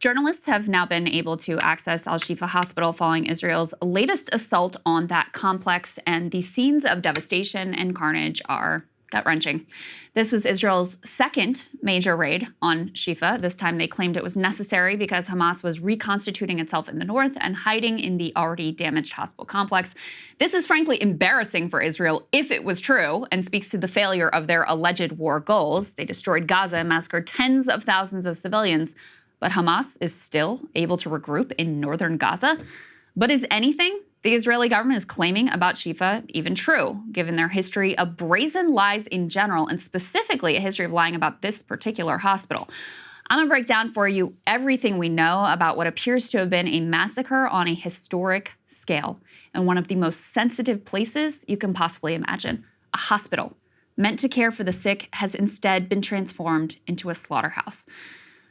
Journalists have now been able to access Al Shifa Hospital following Israel's latest assault on that complex, and the scenes of devastation and carnage are gut-wrenching. This was Israel's second major raid on Shifa. This time they claimed it was necessary because Hamas was reconstituting itself in the north and hiding in the already damaged hospital complex. This is frankly embarrassing for Israel if it was true, and speaks to the failure of their alleged war goals. They destroyed Gaza and massacred tens of thousands of civilians. But Hamas is still able to regroup in northern Gaza. But is anything the Israeli government is claiming about Shifa even true, given their history of brazen lies in general, and specifically a history of lying about this particular hospital? I'm going to break down for you everything we know about what appears to have been a massacre on a historic scale in one of the most sensitive places you can possibly imagine. A hospital meant to care for the sick has instead been transformed into a slaughterhouse.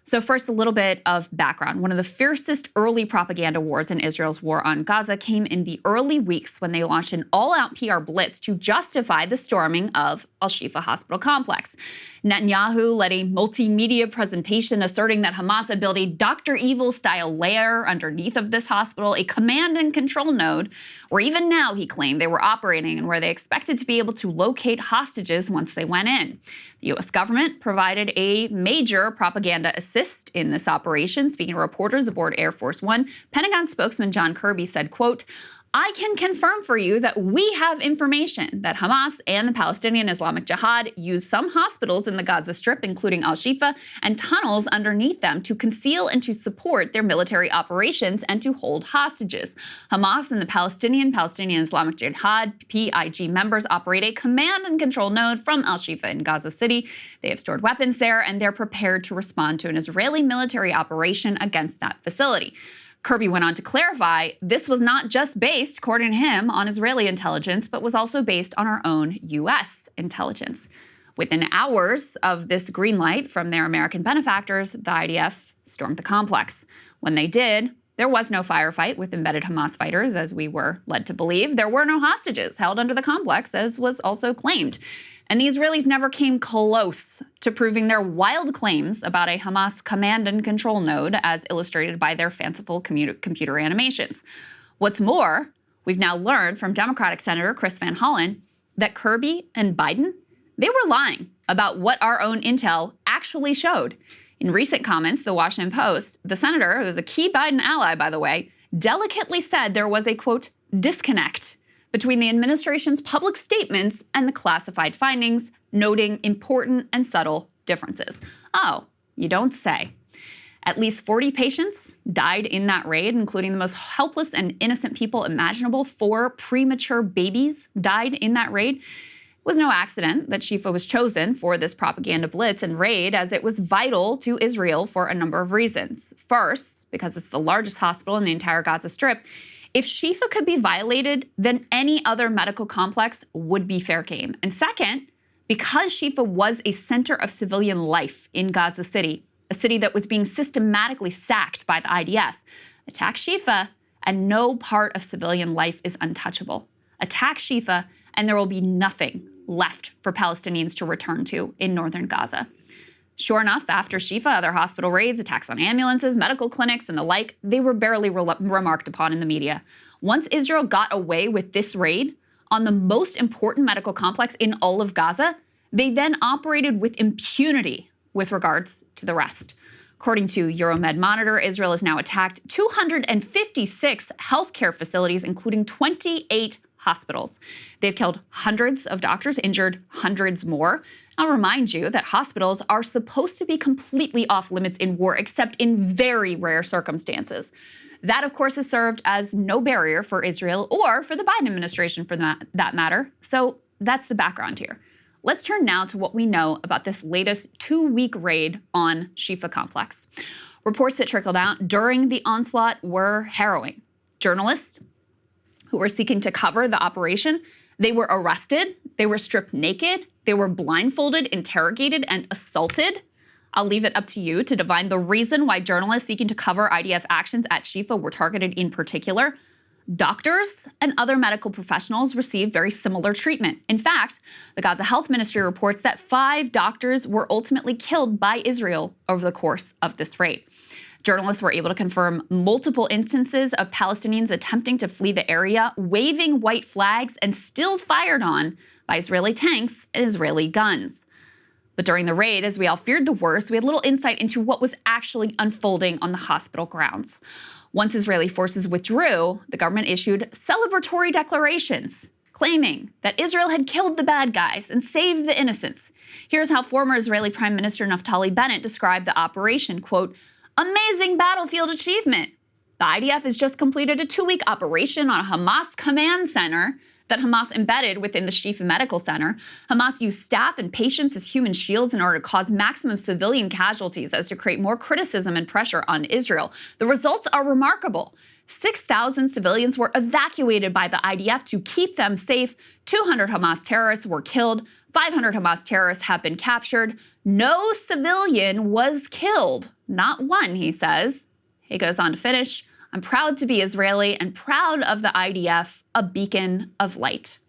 So first, a little bit of background. One of the fiercest early propaganda wars in Israel's war on Gaza came in the early weeks when they launched an all-out PR blitz to justify the storming of Al Shifa Hospital complex. Netanyahu led a multimedia presentation asserting that Hamas had built a Dr. Evil-style lair underneath of this hospital, a command and control node, where even now, he claimed, they were operating and where they expected to be able to locate hostages once they went in. The U.S. government provided a major propaganda assist in this operation. Speaking to reporters aboard Air Force One, Pentagon spokesman John Kirby said, quote, "I can confirm for you that we have information that Hamas and the Palestinian Islamic Jihad use some hospitals in the Gaza Strip, including Al Shifa, and tunnels underneath them to conceal and to support their military operations and to hold hostages. Hamas and the Palestinian Islamic Jihad, PIG members operate a command and control node from Al Shifa in Gaza City. They have stored weapons there, and they're prepared to respond to an Israeli military operation against that facility." Kirby went on to clarify, this was not just based, according to him, on Israeli intelligence, but was also based on our own U.S. intelligence. Within hours of this green light from their American benefactors, the IDF stormed the complex. When they did, there was no firefight with embedded Hamas fighters, as we were led to believe. There were no hostages held under the complex, as was also claimed. And the Israelis never came close to proving their wild claims about a Hamas command and control node, as illustrated by their fanciful computer animations. What's more, we've now learned from Democratic Senator Chris Van Hollen that Kirby and Biden, they were lying about what our own intel actually showed. In recent comments, the Washington Post, the senator, who is a key Biden ally, by the way, delicately said there was a, quote, disconnect between the administration's public statements and the classified findings, noting important and subtle differences. Oh, you don't say. At least 40 patients died in that raid, including the most helpless and innocent people imaginable. 4 premature babies died in that raid. It was no accident that Shifa was chosen for this propaganda blitz and raid, as it was vital to Israel for a number of reasons. First, because it's the largest hospital in the entire Gaza Strip. If Shifa could be violated, then any other medical complex would be fair game. And second, because Shifa was a center of civilian life in Gaza City, a city that was being systematically sacked by the IDF, attack Shifa and no part of civilian life is untouchable. Attack Shifa and there will be nothing left for Palestinians to return to in northern Gaza. Sure enough, after Shifa, other hospital raids, attacks on ambulances, medical clinics, and the like, they were barely remarked upon in the media. Once Israel got away with this raid on the most important medical complex in all of Gaza, they then operated with impunity with regards to the rest. According to Euromed Monitor, Israel has now attacked 256 healthcare facilities, including 28 hospitals. They've killed hundreds of doctors, injured hundreds more. I'll remind you that hospitals are supposed to be completely off limits in war, except in very rare circumstances. That, of course, has served as no barrier for Israel or for the Biden administration, for that matter. So that's the background here. Let's turn now to what we know about this latest 2-week raid on Shifa complex. Reports that trickled out during the onslaught were harrowing. Journalists who were seeking to cover the operation, they were arrested, they were stripped naked, they were blindfolded, interrogated, and assaulted. I'll leave it up to you to divine the reason why journalists seeking to cover IDF actions at Shifa were targeted in particular. Doctors and other medical professionals received very similar treatment. In fact, the Gaza Health Ministry reports that 5 doctors were ultimately killed by Israel over the course of this raid. Journalists were able to confirm multiple instances of Palestinians attempting to flee the area, waving white flags, and still fired on by Israeli tanks and Israeli guns. But during the raid, as we all feared the worst, we had little insight into what was actually unfolding on the hospital grounds. Once Israeli forces withdrew, the government issued celebratory declarations claiming that Israel had killed the bad guys and saved the innocents. Here's how former Israeli Prime Minister Naftali Bennett described the operation, quote, "Amazing battlefield achievement. The IDF has just completed a 2-week operation on a Hamas command center that Hamas embedded within the Shifa Medical Center. Hamas used staff and patients as human shields in order to cause maximum civilian casualties as to create more criticism and pressure on Israel. The results are remarkable. 6,000 civilians were evacuated by the IDF to keep them safe. 200 Hamas terrorists were killed. 500 Hamas terrorists have been captured. No civilian was killed. Not one," he says. He goes on to finish, "I'm proud to be Israeli and proud of the IDF, a beacon of light."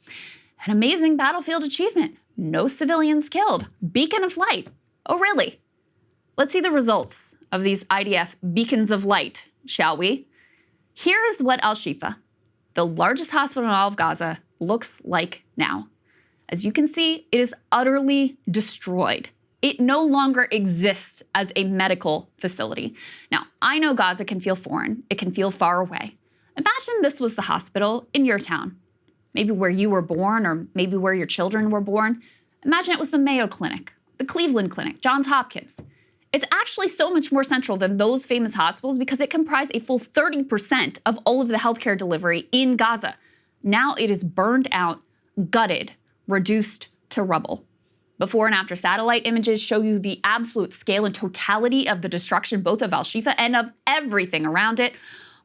An amazing battlefield achievement. No civilians killed. Beacon of light. Oh, really? Let's see the results of these IDF beacons of light, shall we? Here is what Al Shifa, the largest hospital in all of Gaza, looks like now. As you can see, it is utterly destroyed. It no longer exists as a medical facility. Now, I know Gaza can feel foreign. It can feel far away. Imagine this was the hospital in your town, maybe where you were born or maybe where your children were born. Imagine it was the Mayo Clinic, the Cleveland Clinic, Johns Hopkins. It's actually so much more central than those famous hospitals because it comprised a full 30% of all of the healthcare delivery in Gaza. Now it is burned out, gutted, reduced to rubble. Before and after satellite images show you the absolute scale and totality of the destruction both of Al Shifa and of everything around it.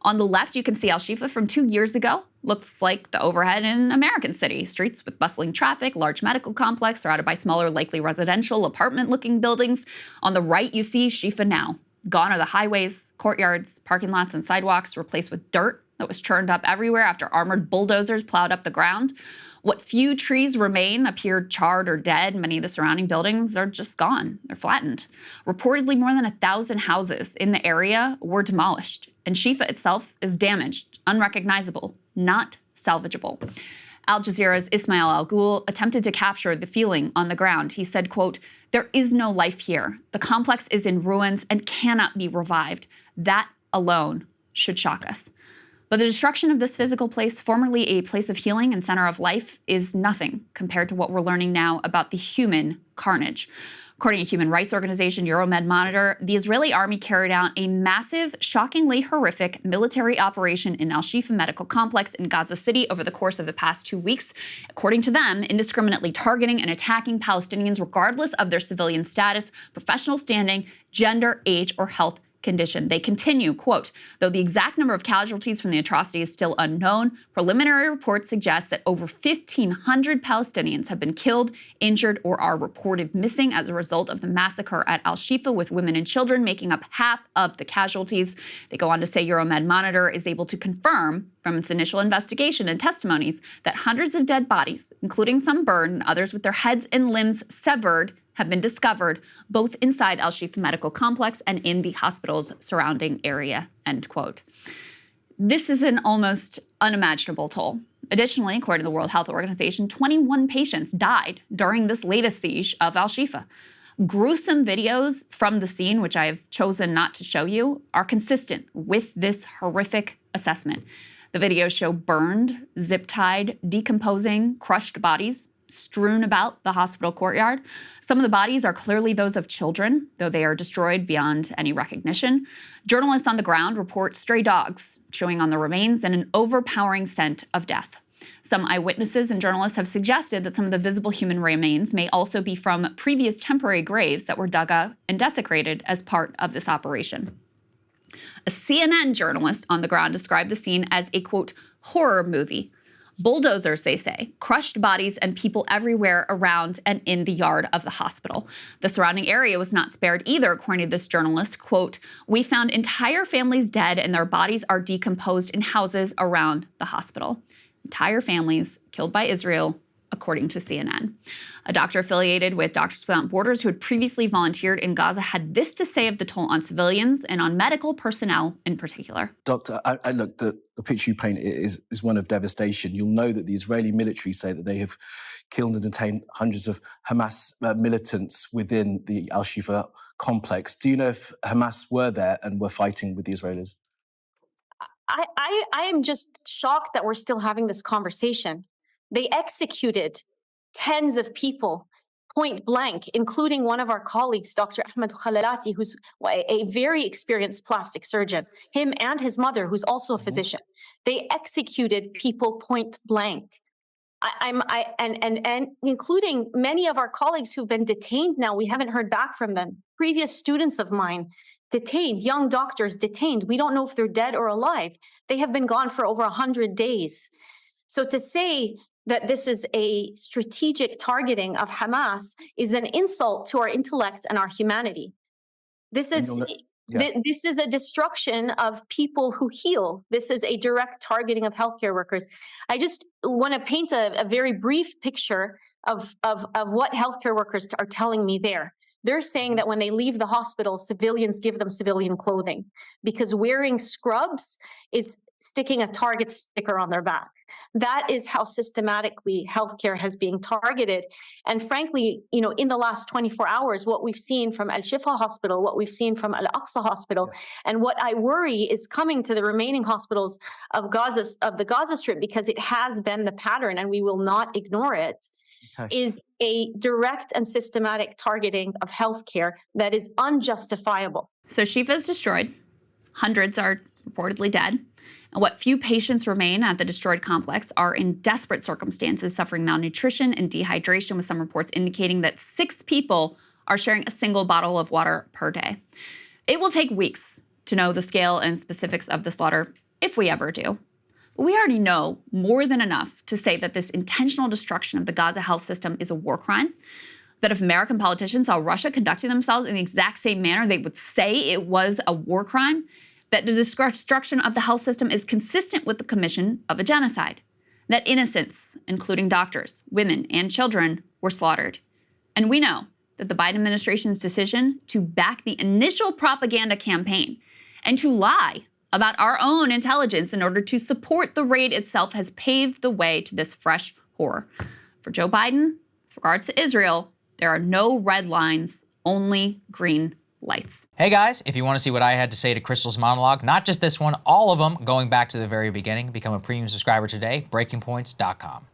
On the left, you can see Al Shifa from 2 years ago. Looks like the overhead in American City. Streets with bustling traffic, large medical complex surrounded by smaller, likely residential, apartment-looking buildings. On the right, you see Shifa now. Gone are the highways, courtyards, parking lots, and sidewalks, replaced with dirt that was churned up everywhere after armored bulldozers plowed up the ground. What few trees remain appear charred or dead. Many of the surrounding buildings are just gone. They're flattened. Reportedly, more than 1,000 houses in the area were demolished, and Shifa itself is damaged, unrecognizable, not salvageable. Al Jazeera's Ismail Al-Ghul attempted to capture the feeling on the ground. He said, quote, "There is no life here. The complex is in ruins and cannot be revived. That alone should shock us." But the destruction of this physical place, formerly a place of healing and center of life, is nothing compared to what we're learning now about the human carnage. According to human rights organization Euromed Monitor, the Israeli army carried out a massive, shockingly horrific military operation in Al Shifa Medical Complex in Gaza City over the course of the past 2 weeks. According to them, indiscriminately targeting and attacking Palestinians regardless of their civilian status, professional standing, gender, age, or health condition. They continue, quote, "Though the exact number of casualties from the atrocity is still unknown, preliminary reports suggest that over 1,500 Palestinians have been killed, injured, or are reported missing as a result of the massacre at Al Shifa, with women and children making up half of the casualties." They go on to say Euromed Monitor is able to confirm from its initial investigation and testimonies that hundreds of dead bodies, including some burned and others with their heads and limbs severed, have been discovered both inside Al Shifa Medical Complex and in the hospital's surrounding area, end quote. This is an almost unimaginable toll. Additionally, according to the World Health Organization, 21 patients died during this latest siege of Al Shifa. Gruesome videos from the scene, which I have chosen not to show you, are consistent with this horrific assessment. The videos show burned, zip-tied, decomposing, crushed bodies strewn about the hospital courtyard. Some of the bodies are clearly those of children, though they are destroyed beyond any recognition. Journalists on the ground report stray dogs chewing on the remains and an overpowering scent of death. Some eyewitnesses and journalists have suggested that some of the visible human remains may also be from previous temporary graves that were dug up and desecrated as part of this operation. A CNN journalist on the ground described the scene as a, quote, horror movie. Bulldozers, they say, crushed bodies and people everywhere around and in the yard of the hospital. The surrounding area was not spared either, according to this journalist. Quote, "We found entire families dead and their bodies are decomposed in houses around the hospital." Entire families killed by Israel according to CNN. A doctor affiliated with Doctors Without Borders who had previously volunteered in Gaza had this to say of the toll on civilians and on medical personnel in particular. Doctor, look, the picture you paint is one of devastation. You'll know that the Israeli military say that they have killed and detained hundreds of Hamas militants within the Al Shifa complex. Do you know if Hamas were there and were fighting with the Israelis? I am just shocked that we're still having this conversation. They executed tens of people point blank, including one of our colleagues, Dr. Ahmed Khalalati, who's a very experienced plastic surgeon, him and his mother, who's also a physician. They executed people point blank. And including many of our colleagues who've been detained now, we haven't heard back from them. Previous students of mine detained, young doctors detained. We don't know if they're dead or alive. They have been gone for over 100 days. So to say that this is a strategic targeting of Hamas is an insult to our intellect and our humanity. This is a destruction of people who heal. This is a direct targeting of healthcare workers. I just want to paint a very brief picture of what healthcare workers are telling me there. They're saying that when they leave the hospital, civilians give them civilian clothing because wearing scrubs is sticking a target sticker on their back. That is how systematically healthcare has been targeted. And frankly, in the last 24 hours, what we've seen from Al Shifa Hospital, what we've seen from Al Aqsa Hospital, and what I worry is coming to the remaining hospitals of the Gaza Strip, because it has been the pattern and we will not ignore it, is a direct and systematic targeting of healthcare that is unjustifiable. So Shifa is destroyed. Hundreds are reportedly dead. And what few patients remain at the destroyed complex are in desperate circumstances, suffering malnutrition and dehydration, with some reports indicating that 6 people are sharing a single bottle of water per day. It will take weeks to know the scale and specifics of the slaughter, if we ever do. But we already know more than enough to say that this intentional destruction of the Gaza health system is a war crime, that if American politicians saw Russia conducting themselves in the exact same manner, they would say it was a war crime, that the destruction of the health system is consistent with the commission of a genocide, that innocents, including doctors, women, and children, were slaughtered. And we know that the Biden administration's decision to back the initial propaganda campaign and to lie about our own intelligence in order to support the raid itself has paved the way to this fresh horror. For Joe Biden, with regards to Israel, there are no red lines, only green lights. Hey guys, if you want to see what I had to say to Krystal's monologue, not just this one, all of them, going back to the very beginning, become a premium subscriber today, breakingpoints.com.